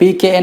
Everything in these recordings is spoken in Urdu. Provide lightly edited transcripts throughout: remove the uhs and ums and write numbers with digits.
PKN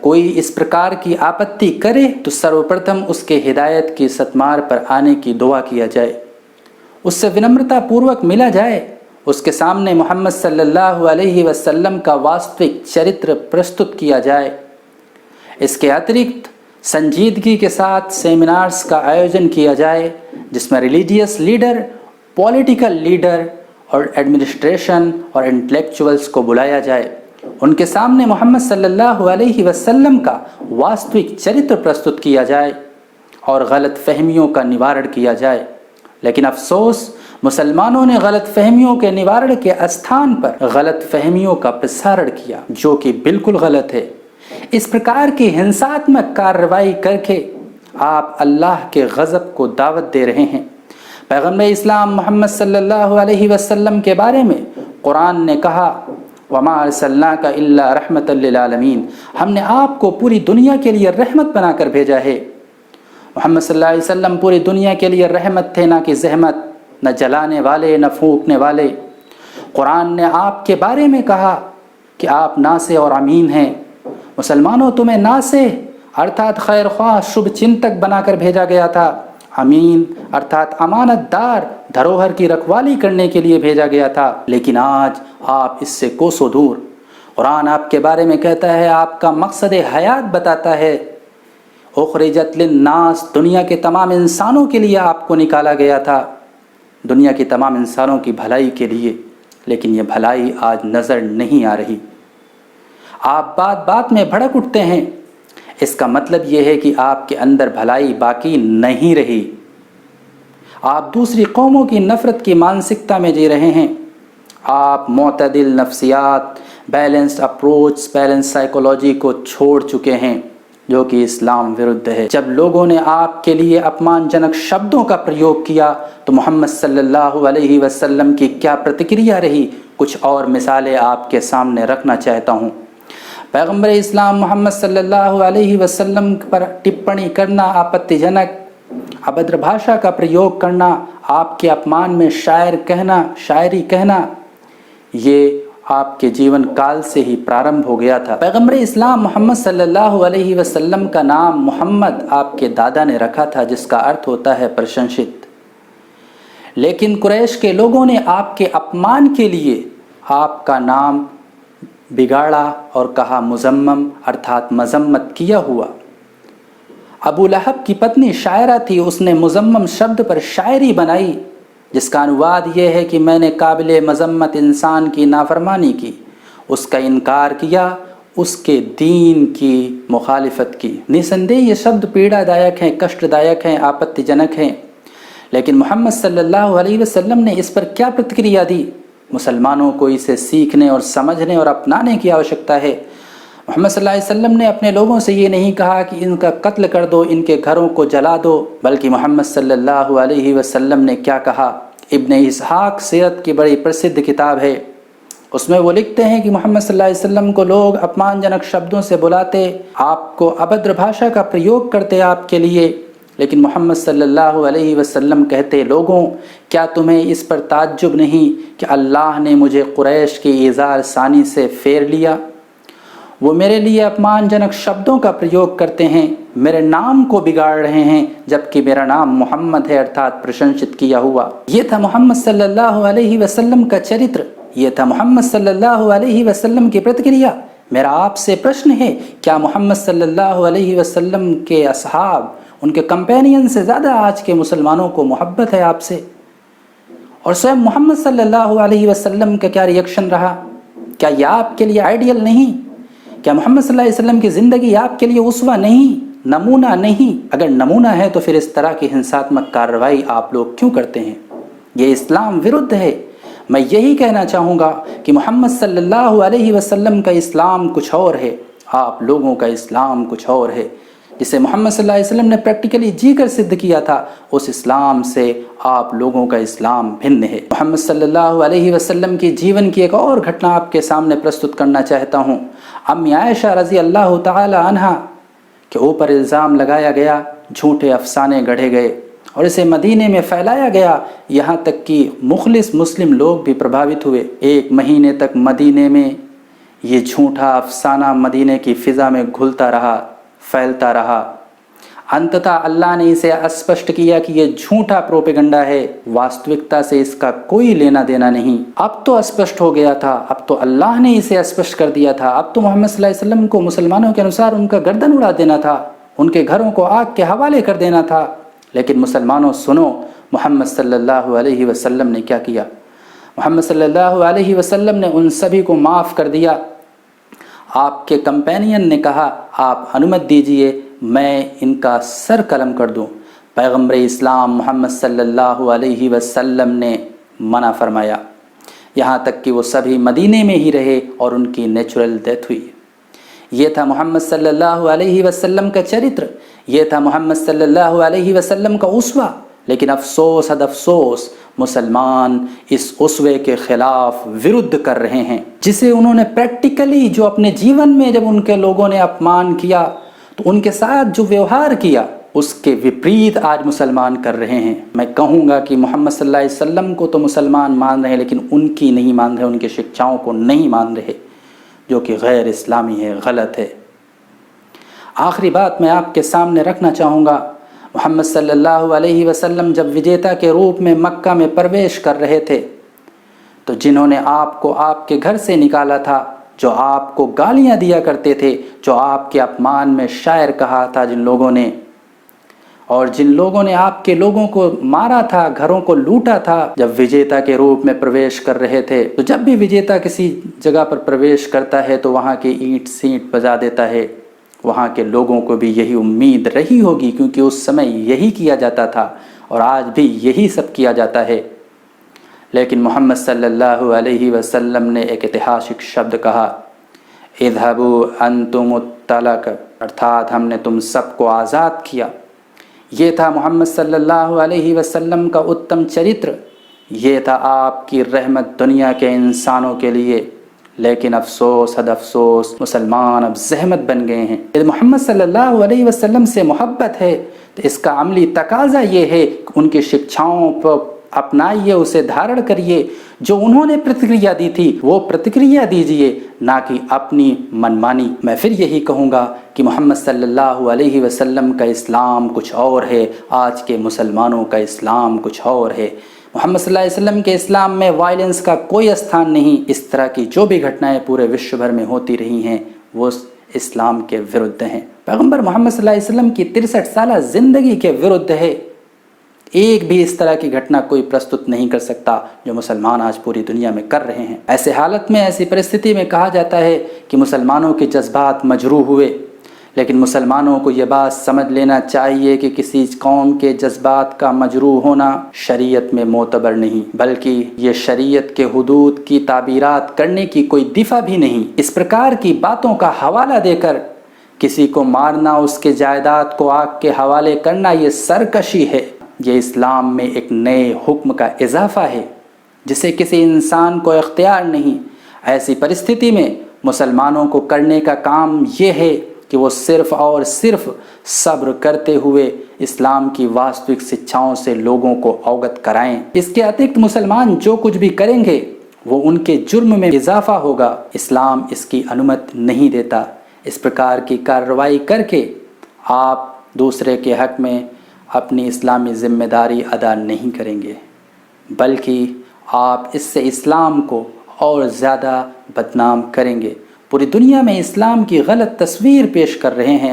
کوئی اس پرکار کی آپتی کرے تو سروپرتم اس کے ہدایت کی ستمار پر آنے کی دعا کیا جائے، اس سے ونمرتا پوروک ملا جائے، اس کے سامنے محمد صلی اللہ علیہ وسلم کا واستوک چرتر پرستت کیا جائے۔ اس کے اترکت سنجیدگی کے ساتھ سیمینارز کا آیوجن کیا جائے جس میں ریلیجیس لیڈر، پولیٹیکل لیڈر اور ایڈمنسٹریشن اور انٹلیکچوئلز کو بلایا جائے، ان کے سامنے محمد صلی اللہ علیہ وسلم کا واستوک چرتر پرستت کیا جائے اور غلط فہمیوں کا نوارن کیا جائے۔ لیکن افسوس، مسلمانوں نے غلط فہمیوں کے نوارن کے استھان پر غلط فہمیوں کا پرسارن کیا، جو کہ بالکل غلط ہے۔ اس پرکار کی ہنساتمک کارروائی کر کے آپ اللہ کے غضب کو دعوت دے رہے ہیں۔ پیغمبر اسلام محمد صلی اللہ علیہ وسلم کے بارے میں قرآن نے کہا، وَمَا أَرْسَلْنَاكَ إِلَّا رَحْمَةً لِّلْعَالَمِينَ، ہم نے آپ کو پوری دنیا کے لیے رحمت بنا کر بھیجا ہے۔ محمد صلی اللہ علیہ وسلم پوری دنیا کے لیے رحمت تھے، نہ کہ زحمت، نہ جلانے والے نہ پھونکنے والے۔ قرآن نے آپ کے بارے میں کہا کہ آپ ناصح اور امین ہیں۔ مسلمانوں، تمہیں ناصح ارتھات خیر خواہ، شبھ چنتک بنا کر بھیجا گیا تھا، امین ارتھات امانت دار، دھروہر کی رکھوالی کرنے کے لیے بھیجا گیا تھا، لیکن آج آپ اس سے کوسوں دور۔ قرآن آپ کے بارے میں کہتا ہے، آپ کا مقصد حیات بتاتا ہے، اخرجت للناس، دنیا کے تمام انسانوں کے لیے آپ کو نکالا گیا تھا، دنیا کی تمام انسانوں کی بھلائی کے لیے، لیکن یہ بھلائی آج نظر نہیں آ رہی۔ آپ بات بات میں بھڑک اٹھتے ہیں، اس کا مطلب یہ ہے کہ آپ کے اندر بھلائی باقی نہیں رہی۔ آپ دوسری قوموں کی نفرت کی مانسکتا میں جی رہے ہیں۔ آپ معتدل نفسیات، بیلنسڈ اپروچ، بیلنس سائیکولوجی کو چھوڑ چکے ہیں، جو کہ اسلام ورد ہے۔ جب لوگوں نے آپ کے لیے اپمان جنک شبدوں کا پریوگ کیا تو محمد صلی اللہ علیہ وسلم کی کیا پرتکریا رہی؟ کچھ اور مثالیں آپ کے سامنے رکھنا چاہتا ہوں۔ پیغمبر اسلام محمد صلی اللہ علیہ وسلم پر ٹپڑی کرنا، آپتی جنک ابھدر بھاشا کا پریوگ کرنا، آپ کے اپمان میں شاعری کہنا، یہ آپ کے جیون کال سے ہی پرارمبھ ہو گیا تھا۔ پیغمبر اسلام محمد صلی اللہ علیہ وسلم کا نام محمد آپ کے دادا نے رکھا تھا، جس کا ارتھ ہوتا ہے پرشنست، لیکن قریش کے لوگوں نے آپ کے اپمان کے لیے آپ کا نام بگاڑا اور کہا مذمم، ارتھات مذمت کیا ہوا۔ ابو لہب کی پتنی شاعرہ تھی، اس نے مذمم شبد پر شاعری بنائی، جس کا انواد یہ ہے کہ میں نے قابل مذمت انسان کی نافرمانی کی، اس کا انکار کیا، اس کے دین کی مخالفت کی۔ نسندے یہ شبد پیڑا دایک ہیں، کشٹ دایک ہیں، آپتی جنک ہیں، لیکن محمد صلی اللہ علیہ وسلم نے اس پر کیا پرتکریا دی؟ مسلمانوں کو اسے سیکھنے اور سمجھنے اور اپنانے کی آوشکتا ہے۔ محمد صلی اللہ علیہ وسلم نے اپنے لوگوں سے یہ نہیں کہا کہ ان کا قتل کر دو، ان کے گھروں کو جلا دو، بلکہ محمد صلی اللہ علیہ وسلم نے کیا کہا؟ ابن اسحاق سیرت کی بڑی پرسدھ کتاب ہے، اس میں وہ لکھتے ہیں کہ محمد صلی اللہ علیہ وسلم کو لوگ اپمان جنک شبدوں سے بلاتے، آپ کو ابھدر بھاشا کا پریوگ کرتے آپ کے لیے، لیکن محمد صلی اللہ علیہ وسلم کہتے، لوگوں کیا تمہیں اس پر تعجب نہیں کہ اللہ نے مجھے قریش کی ایذار ثانی سے پھیر لیا؟ وہ میرے لیے اپمان جنک شبدوں کا پریوگ کرتے ہیں، میرے نام کو بگاڑ رہے ہیں، جبکہ میرا نام محمد ہے، ارتھات پرشنست کیا ہوا۔ یہ تھا محمد صلی اللہ علیہ وسلم کا چرتر، یہ تھا محمد صلی اللہ علیہ وسلم کی پرتکریا۔ میرا آپ سے پرشن ہے، کیا محمد صلی اللہ علیہ وسلم کے اصحاب، ان کے کمپینین سے زیادہ آج کے مسلمانوں کو محبت ہے آپ سے؟ اور سوئم محمد صلی اللہ علیہ وسلم کا کیا ریئیکشن رہا؟ کیا یہ آپ کے لیے آئیڈیل نہیں؟ کیا محمد صلی اللہ علیہ وسلم کی زندگی آپ کے لیے اسوہ نہیں، نمونہ نہیں؟ اگر نمونہ ہے تو پھر اس طرح کی ہنساتمک کارروائی آپ لوگ کیوں کرتے ہیں؟ یہ اسلام ورد ہے۔ میں یہی کہنا چاہوں گا کہ محمد صلی اللہ علیہ وسلم کا اسلام کچھ اور ہے، آپ لوگوں کا اسلام کچھ اور ہے۔ جسے محمد صلی اللہ علیہ وسلم نے پریکٹیکلی جی کر سدھ کیا تھا، اس اسلام سے آپ لوگوں کا اسلام بھن ہے۔ محمد صلی اللہ علیہ وسلم کی جیون کی ایک اور گھٹنا آپ کے سامنے پرستت کرنا چاہتا ہوں۔ امی عائشہ رضی اللہ تعالی عنہا کے اوپر الزام لگایا گیا، جھوٹے افسانے گڑھے گئے اور اسے مدینے میں پھیلایا گیا، یہاں تک کہ مخلص مسلم لوگ بھی پربھاوت ہوئے۔ 1 مہینے تک مدینے میں یہ جھوٹا افسانہ مدینے کی فضا میں گھلتا رہا، پھیلتا رہا۔ انتتہ اللہ نے اسے اسپشٹ کیا کہ یہ جھوٹا پروپیگنڈا ہے، واستوکتا سے اس کا کوئی لینا دینا نہیں۔ اب تو اسپشٹ ہو گیا تھا، اب تو اللہ نے اسے اسپشٹ کر دیا تھا، اب تو محمد صلی اللہ علیہ وسلم کو مسلمانوں کے انوسار ان کا گردن اڑا دینا تھا، ان کے گھروں کو آگ کے حوالے کر دینا تھا۔ لیکن مسلمانوں سنو، محمد صلی اللہ علیہ وسلم نے کیا کیا؟ محمد صلی اللہ علیہ وسلم نے ان سبھی کو معاف کر دیا۔ آپ کے کمپینین نے کہا آپ انمت دیجئے میں ان کا سر قلم کر دوں۔ پیغمبر اسلام محمد صلی اللہ علیہ وسلم نے منع فرمایا، یہاں تک کہ وہ سبھی مدینے میں ہی رہے اور ان کی نیچرل ڈیتھ ہوئی۔ یہ تھا محمد صلی اللہ علیہ وسلم کا چرتر، یہ تھا محمد صلی اللہ علیہ وسلم کا اسوہ۔ لیکن افسوس حد افسوس، مسلمان اس اسوے کے خلاف ورد کر رہے ہیں، جسے انہوں نے پریکٹیکلی، جو اپنے جیون میں جب ان کے لوگوں نے اپمان کیا تو ان کے ساتھ جو ویوہار کیا، اس کے وپریت آج مسلمان کر رہے ہیں۔ میں کہوں گا کہ محمد صلی اللہ علیہ وسلم کو تو مسلمان مان رہے ہیں، لیکن ان کی نہیں مان رہے، ان کے شکچاؤں کو نہیں مان رہے، جو کہ غیر اسلامی ہے، غلط ہے۔ آخری بات میں آپ کے سامنے رکھنا چاہوں گا، محمد صلی اللہ علیہ وسلم جب وجیتا کے روپ میں مکہ میں پرویش کر رہے تھے تو جنہوں نے آپ کو آپ کے گھر سے نکالا تھا، جو آپ کو گالیاں دیا کرتے تھے، جو آپ کے اپمان میں شاعر کہا تھا جن لوگوں نے، اور جن لوگوں نے آپ کے لوگوں کو مارا تھا، گھروں کو لوٹا تھا، جب وجیتا کے روپ میں پرویش کر رہے تھے، تو جب بھی وجیتا کسی جگہ پر پرویش کرتا ہے تو وہاں کی اینٹ سینٹ بجا دیتا ہے۔ وہاں کے لوگوں کو بھی یہی امید رہی ہوگی، کیونکہ اس سمے یہی کیا جاتا تھا اور آج بھی یہی سب کیا جاتا ہے۔ لیکن محمد صلی اللہ علیہ وسلم نے ایک ایتہاسک شبد کہا، اذهبوا انتم الطلق، ارتھات ہم نے تم سب کو آزاد کیا۔ یہ تھا محمد صلی اللہ علیہ وسلم کا اتم چرتر، یہ تھا آپ کی رحمت دنیا کے انسانوں کے لیے۔ لیکن افسوس حد افسوس، مسلمان اب زحمت بن گئے ہیں۔ یدی محمد صلی اللہ علیہ وسلم سے محبت ہے تو اس کا عملی تقاضا یہ ہے کہ ان کی شکچھاؤں پر اپنائیے، اسے دھارن کریے، جو انہوں نے پرتکریا دی تھی وہ پرتکریا دیجئے، نہ کہ اپنی منمانی۔ میں پھر یہی کہوں گا کہ محمد صلی اللہ علیہ وسلم کا اسلام کچھ اور ہے، آج کے مسلمانوں کا اسلام کچھ اور ہے۔ محمد صلی اللہ علیہ وسلم کے اسلام میں وائلنس کا کوئی استھان نہیں۔ اس طرح کی جو بھی گھٹنائیں پورے وشو بھر میں ہوتی رہی ہیں وہ اسلام کے ورد ہیں، پیغمبر محمد صلی اللہ علیہ وسلم کی 63 سالہ زندگی کے ورد ہے۔ ایک بھی اس طرح کی گھٹنا کوئی پرستت نہیں کر سکتا جو مسلمان آج پوری دنیا میں کر رہے ہیں۔ ایسے حالت میں، ایسی پرستھتی میں کہا جاتا ہے کہ مسلمانوں کے جذبات مجروح ہوئے، لیکن مسلمانوں کو یہ بات سمجھ لینا چاہیے کہ کسی قوم کے جذبات کا مجروح ہونا شریعت میں معتبر نہیں، بلکہ یہ شریعت کے حدود کی تعبیرات کرنے کی کوئی دفعہ بھی نہیں۔ اس پرکار کی باتوں کا حوالہ دے کر کسی کو مارنا، اس کے جائیداد کو آگ کے حوالے کرنا، یہ سرکشی ہے۔ یہ اسلام میں ایک نئے حکم کا اضافہ ہے جسے کسی انسان کو اختیار نہیں۔ ایسی پرستھتی میں مسلمانوں کو کرنے کا کام یہ ہے کہ وہ صرف اور صرف صبر کرتے ہوئے اسلام کی واستوک شکچھاؤں سے لوگوں کو اوگت کرائیں۔ اس کے اتیکت مسلمان جو کچھ بھی کریں گے وہ ان کے جرم میں اضافہ ہوگا۔ اسلام اس کی انمت نہیں دیتا۔ اس پرکار کی کارروائی کر کے آپ دوسرے کے حق میں اپنی اسلامی ذمہ داری ادا نہیں کریں گے، بلکہ آپ اس سے اسلام کو اور زیادہ بدنام کریں گے۔ پوری دنیا میں اسلام کی غلط تصویر پیش کر رہے ہیں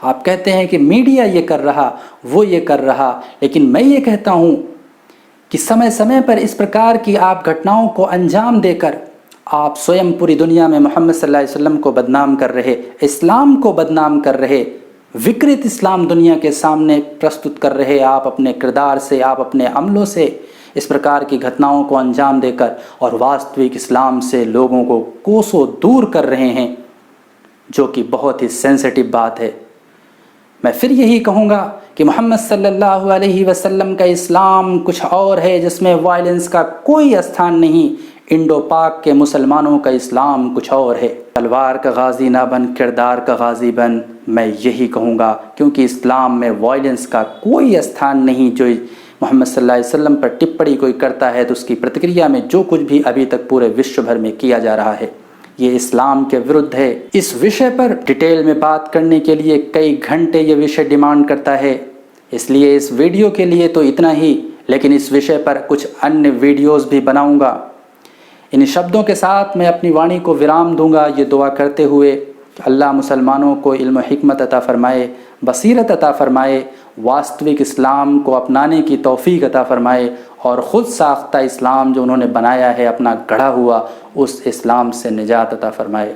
آپ کہتے ہیں کہ میڈیا یہ کر رہا، وہ یہ کر رہا، لیکن میں یہ کہتا ہوں کہ سمے سمے پر اس پرکار کی آپ گھٹناؤں کو انجام دے کر آپ سوئم پوری دنیا میں محمد صلی اللہ علیہ وسلم کو بدنام کر رہے، اسلام کو بدنام کر رہے، وکرت اسلام دنیا کے سامنے پرستت کر رہے۔ آپ اپنے کردار سے، آپ اپنے عملوں سے اس پرکار کی گھٹناؤں کو انجام دے کر اور واستوک اسلام سے لوگوں کو کوسوں دور کر رہے ہیں، جو کہ بہت ہی سینسٹیو بات ہے۔ میں پھر یہی کہوں گا کہ محمد صلی اللہ علیہ وسلم کا اسلام کچھ اور ہے جس میں وائلنس کا کوئی استھان نہیں۔ انڈو پاک کے مسلمانوں کا اسلام کچھ اور ہے۔ تلوار کا غازی نہ بن، کردار کا غازی بن، میں یہی کہوں گا، کیونکہ اسلام میں وائلنس کا کوئی استھان نہیں۔ جو محمد صلی اللہ علیہ وسلم پر ٹپڑی کوئی کرتا ہے تو اس کی پرتکریا میں جو کچھ بھی ابھی تک پورے وشو بھر میں کیا جا رہا ہے، یہ اسلام کے ورد ہے۔ اس وشے پر ڈیٹیل میں بات کرنے کے لیے کئی گھنٹے یہ وشے ڈیمانڈ کرتا ہے، اس لیے اس ویڈیو کے لیے تو اتنا ہی، لیکن اس وشے پر کچھ انیہ ویڈیوز بھی بناؤں گا۔ ان شبدوں کے ساتھ میں اپنی وانی کو ویرام دوں گا، یہ دعا کرتے ہوئے کہ اللہ مسلمانوں کو علم و حکمت عطا فرمائے، بصیرت عطا فرمائے، واستوک اسلام کو اپنانے کی توفیق عطا فرمائے، اور خود ساختہ اسلام جو انہوں نے بنایا ہے اپنا گڑھا ہوا، اس اسلام سے نجات عطا فرمائے۔